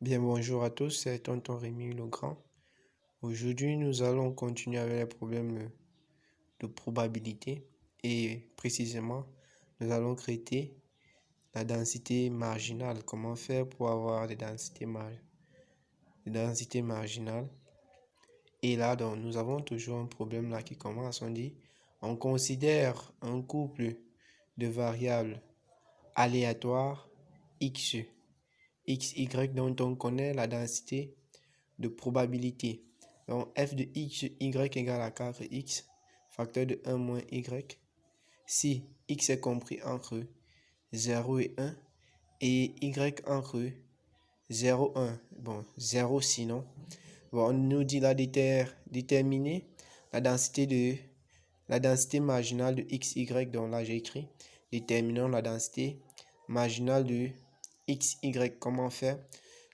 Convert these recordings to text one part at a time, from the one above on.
Bien, bonjour à tous, c'est Tonton Rémi Legrand. Aujourd'hui, nous allons continuer avec les problèmes de probabilité et précisément, nous allons traiter la densité marginale. Comment faire pour avoir des densités marginales. Et là, donc, nous avons toujours un problème là qui commence. On dit, on considère un couple de variables aléatoires x, y dont on connaît la densité de probabilité. Donc, f de x, y égale à 4x, facteur de 1 moins y, si x est compris entre 0 et 1, et y entre 0 et 1. Bon, 0 sinon. Bon, on nous dit là déterminer la densité marginale de x, y. Donc là, j'ai écrit. Déterminons la densité marginale de x, y. Comment faire?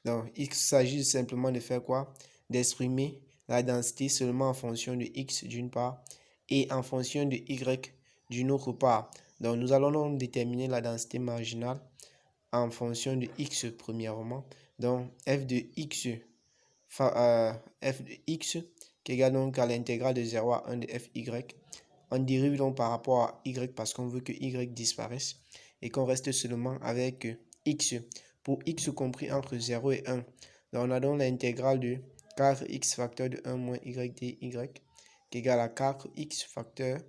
Donc, il s'agit simplement de faire quoi? D'exprimer la densité seulement en fonction de x d'une part et en fonction de y d'une autre part. Donc, nous allons donc déterminer la densité marginale en fonction de x premièrement. Donc, f de x qui est égal donc à l'intégrale de 0 à 1 de fy. On dérive donc par rapport à y parce qu'on veut que y disparaisse et qu'on reste seulement avec x. Pour x compris entre 0 et 1. Donc on a donc l'intégrale de 4x facteur de 1 moins y dy qui est égal à 4x facteur.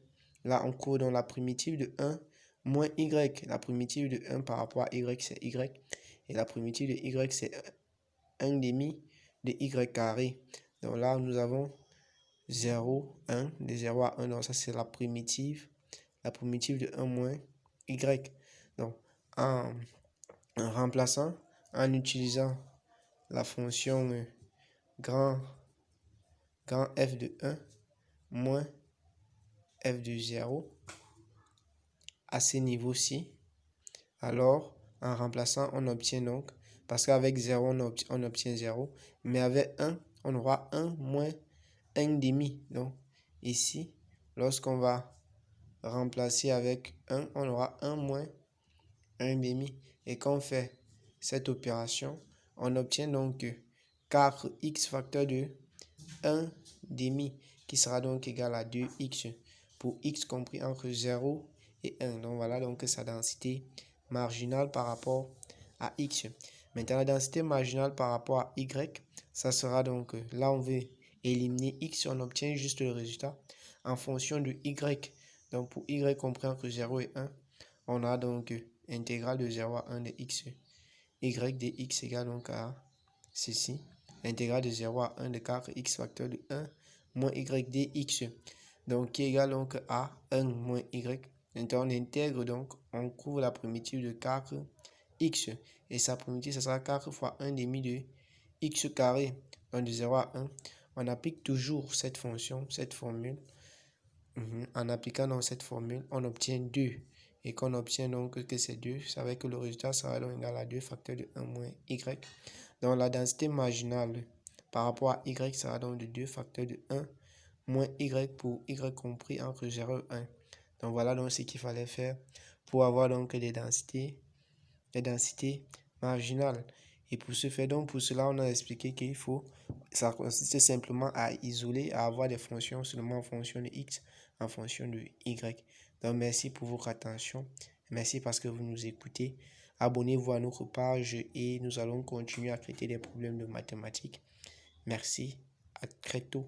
Là on court dans la primitive de 1 moins y. La primitive de 1 par rapport à y c'est y. Et la primitive de y c'est 1 demi de y carré. Donc là nous avons 0, 1, de 0 à 1, donc ça c'est la primitive de 1 moins y. Donc en remplaçant, en utilisant la fonction grand f de 1 moins f de 0 à ce niveau-ci, alors en remplaçant on obtient donc, parce qu'avec 0 on obtient 0, mais avec 1 on aura 1 moins 1 demi. Donc ici, lorsqu'on va remplacer avec 1, on aura 1 moins 1 demi. Et quand on fait cette opération, on obtient donc 4x facteur de 1 demi qui sera donc égal à 2x pour x compris entre 0 et 1. Donc voilà donc sa densité marginale par rapport à x. Maintenant la densité marginale par rapport à y, ça sera donc, là on veut éliminer x, on obtient juste le résultat en fonction de y. Donc pour y compris entre 0 et 1, on a donc intégrale de 0 à 1 de x, y de x égale donc à ceci, intégrale de 0 à 1 de 4x facteur de 1 moins y dx, donc qui est égal donc à 1 moins y. Maintenant on intègre donc, on couvre la primitive de 4x, et sa primitive ce sera 4 fois 1 demi de x carré, donc de 0 à 1. On applique toujours cette formule. En appliquant dans cette formule, on obtient 2. Et qu'on obtient donc que c'est 2, ça veut dire que le résultat sera donc égal à 2 facteur de 1 moins y. Donc la densité marginale par rapport à y sera donc de 2 facteur de 1 moins y pour y compris entre 0 et 1. Donc voilà donc ce qu'il fallait faire pour avoir donc des densités marginales. Et pour ce faire, donc pour cela, on a expliqué qu'il faut, ça consiste simplement à isoler, à avoir des fonctions seulement en fonction de x, en fonction de y. Donc merci pour votre attention. Merci parce que vous nous écoutez. Abonnez-vous à notre page et nous allons continuer à traiter des problèmes de mathématiques. Merci, à très tôt.